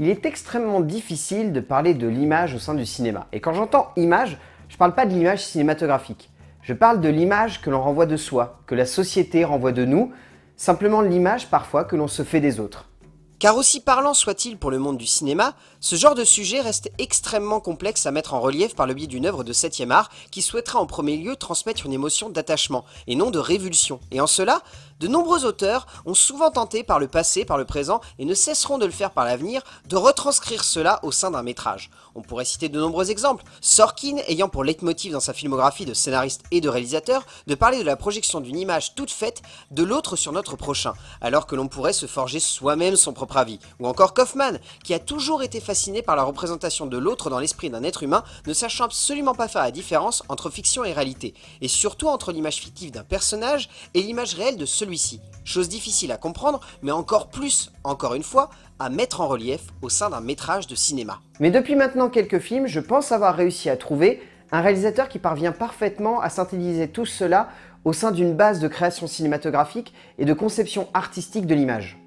Il est extrêmement difficile de parler de l'image au sein du cinéma. Et quand j'entends image, je ne parle pas de l'image cinématographique. Je parle de l'image que l'on renvoie de soi, que la société renvoie de nous, simplement l'image parfois que l'on se fait des autres. Car aussi parlant soit-il pour le monde du cinéma, ce genre de sujet reste extrêmement complexe à mettre en relief par le biais d'une œuvre de 7e art qui souhaiterait en premier lieu transmettre une émotion d'attachement et non de révulsion. Et en cela, de nombreux auteurs ont souvent tenté par le passé, par le présent, et ne cesseront de le faire par l'avenir, de retranscrire cela au sein d'un métrage. On pourrait citer de nombreux exemples, Sorkin ayant pour leitmotiv dans sa filmographie de scénariste et de réalisateur de parler de la projection d'une image toute faite de l'autre sur notre prochain, alors que l'on pourrait se forger soi-même son propre avis. Ou encore Kaufman, qui a toujours été fasciné par la représentation de l'autre dans l'esprit d'un être humain, ne sachant absolument pas faire la différence entre fiction et réalité, et surtout entre l'image fictive d'un personnage et l'image réelle de celui-ci. Chose difficile à comprendre, mais encore plus, encore une fois, à mettre en relief au sein d'un métrage de cinéma. Mais depuis maintenant quelques films, je pense avoir réussi à trouver un réalisateur qui parvient parfaitement à synthétiser tout cela au sein d'une base de création cinématographique et de conception artistique de l'image.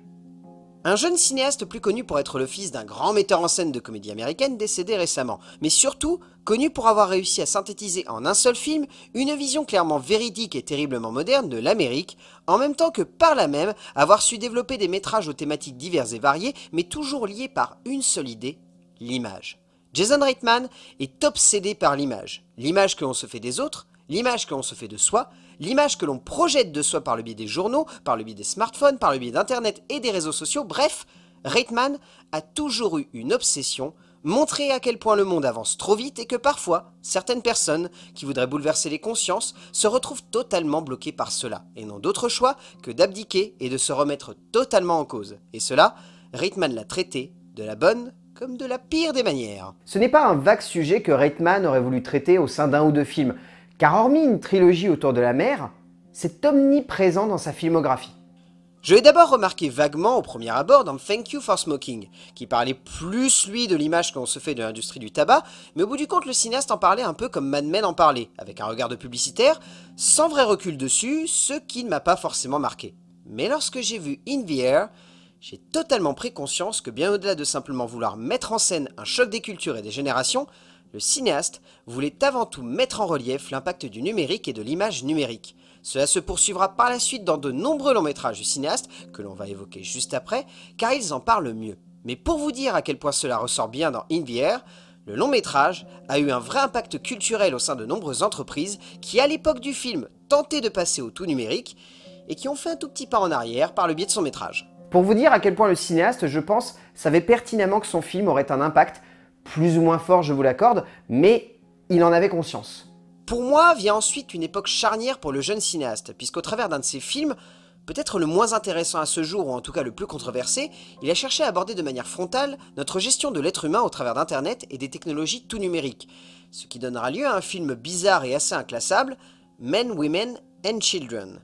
Un jeune cinéaste plus connu pour être le fils d'un grand metteur en scène de comédie américaine décédé récemment, mais surtout connu pour avoir réussi à synthétiser en un seul film une vision clairement véridique et terriblement moderne de l'Amérique, en même temps que par là même avoir su développer des métrages aux thématiques diverses et variées, mais toujours liés par une seule idée, l'image. Jason Reitman est obsédé par l'image que l'on se fait des autres, l'image que l'on se fait de soi, l'image que l'on projette de soi par le biais des journaux, par le biais des smartphones, par le biais d'internet et des réseaux sociaux, bref, Reitman a toujours eu une obsession, montrer à quel point le monde avance trop vite et que parfois, certaines personnes qui voudraient bouleverser les consciences se retrouvent totalement bloquées par cela, et n'ont d'autre choix que d'abdiquer et de se remettre totalement en cause. Et cela, Reitman l'a traité de la bonne comme de la pire des manières. Ce n'est pas un vague sujet que Reitman aurait voulu traiter au sein d'un ou deux films, car hormis une trilogie autour de la mer, c'est omniprésent dans sa filmographie. Je l'ai d'abord remarqué vaguement au premier abord dans Thank You for Smoking, qui parlait plus lui de l'image qu'on se fait de l'industrie du tabac, mais au bout du compte le cinéaste en parlait un peu comme Mad Men en parlait, avec un regard de publicitaire, sans vrai recul dessus, ce qui ne m'a pas forcément marqué. Mais lorsque j'ai vu In the Air, j'ai totalement pris conscience que bien au-delà de simplement vouloir mettre en scène un choc des cultures et des générations, le cinéaste voulait avant tout mettre en relief l'impact du numérique et de l'image numérique. Cela se poursuivra par la suite dans de nombreux longs métrages du cinéaste, que l'on va évoquer juste après, car ils en parlent mieux. Mais pour vous dire à quel point cela ressort bien dans In the Air, le long métrage a eu un vrai impact culturel au sein de nombreuses entreprises qui, à l'époque du film, tentaient de passer au tout numérique et qui ont fait un tout petit pas en arrière par le biais de son métrage. Pour vous dire à quel point le cinéaste, je pense, savait pertinemment que son film aurait un impact, plus ou moins fort je vous l'accorde, mais il en avait conscience. Pour moi vient ensuite une époque charnière pour le jeune cinéaste, puisqu'au travers d'un de ses films, peut-être le moins intéressant à ce jour, ou en tout cas le plus controversé, il a cherché à aborder de manière frontale notre gestion de l'être humain au travers d'Internet et des technologies tout numériques, ce qui donnera lieu à un film bizarre et assez inclassable, Men, Women and Children.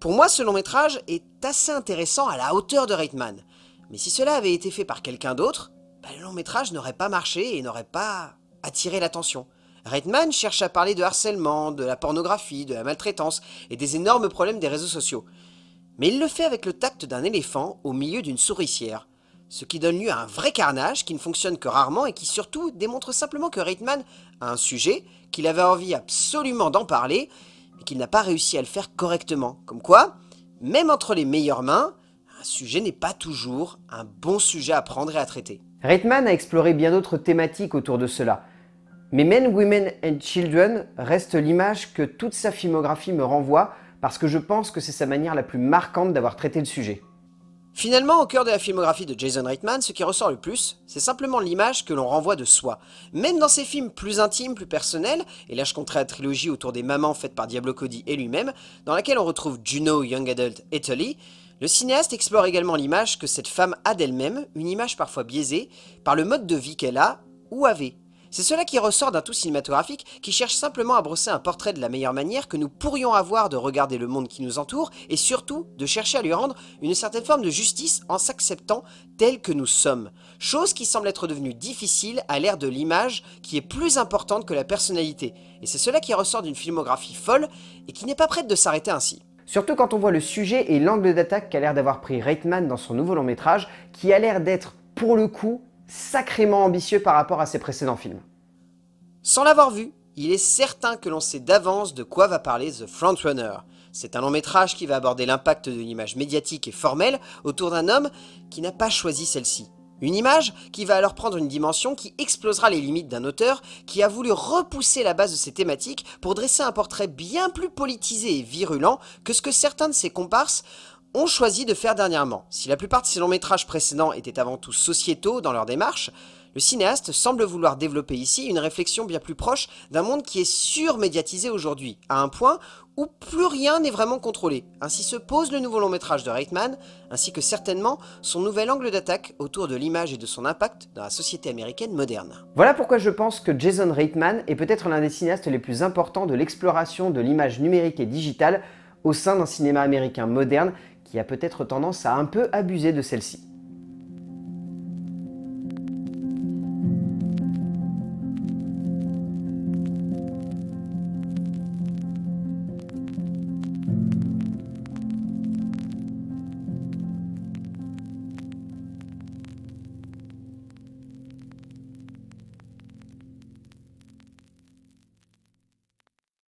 Pour moi, ce long métrage est assez intéressant à la hauteur de Reitman, mais si cela avait été fait par quelqu'un d'autre, le long métrage n'aurait pas marché et n'aurait pas attiré l'attention. Reitman cherche à parler de harcèlement, de la pornographie, de la maltraitance et des énormes problèmes des réseaux sociaux. Mais il le fait avec le tact d'un éléphant au milieu d'une souricière, ce qui donne lieu à un vrai carnage qui ne fonctionne que rarement et qui surtout démontre simplement que Reitman a un sujet, qu'il avait envie absolument d'en parler, mais qu'il n'a pas réussi à le faire correctement. Comme quoi, même entre les meilleures mains, un sujet n'est pas toujours un bon sujet à prendre et à traiter. Reitman a exploré bien d'autres thématiques autour de cela. Mais Men, Women and Children reste l'image que toute sa filmographie me renvoie parce que je pense que c'est sa manière la plus marquante d'avoir traité le sujet. Finalement, au cœur de la filmographie de Jason Reitman, ce qui ressort le plus, c'est simplement l'image que l'on renvoie de soi. Même dans ses films plus intimes, plus personnels, et là je compterai la trilogie autour des mamans faite par Diablo Cody et lui-même, dans laquelle on retrouve Juno, Young Adult et Tully, le cinéaste explore également l'image que cette femme a d'elle-même, une image parfois biaisée par le mode de vie qu'elle a ou avait. C'est cela qui ressort d'un tout cinématographique qui cherche simplement à brosser un portrait de la meilleure manière que nous pourrions avoir de regarder le monde qui nous entoure et surtout de chercher à lui rendre une certaine forme de justice en s'acceptant tel que nous sommes. Chose qui semble être devenue difficile à l'ère de l'image qui est plus importante que la personnalité. Et c'est cela qui ressort d'une filmographie folle et qui n'est pas prête de s'arrêter ainsi. Surtout quand on voit le sujet et l'angle d'attaque qu'a l'air d'avoir pris Reitman dans son nouveau long métrage, qui a l'air d'être, pour le coup, sacrément ambitieux par rapport à ses précédents films. Sans l'avoir vu, il est certain que l'on sait d'avance de quoi va parler The Frontrunner. C'est un long métrage qui va aborder l'impact de l'image médiatique et formelle autour d'un homme qui n'a pas choisi celle-ci. Une image qui va alors prendre une dimension qui explosera les limites d'un auteur qui a voulu repousser la base de ses thématiques pour dresser un portrait bien plus politisé et virulent que ce que certains de ses comparses ont choisi de faire dernièrement. Si la plupart de ses longs métrages précédents étaient avant tout sociétaux dans leur démarche, le cinéaste semble vouloir développer ici une réflexion bien plus proche d'un monde qui est surmédiatisé aujourd'hui, à un point où plus rien n'est vraiment contrôlé. Ainsi se pose le nouveau long métrage de Reitman, ainsi que certainement son nouvel angle d'attaque autour de l'image et de son impact dans la société américaine moderne. Voilà pourquoi je pense que Jason Reitman est peut-être l'un des cinéastes les plus importants de l'exploration de l'image numérique et digitale au sein d'un cinéma américain moderne qui a peut-être tendance à un peu abuser de celle-ci.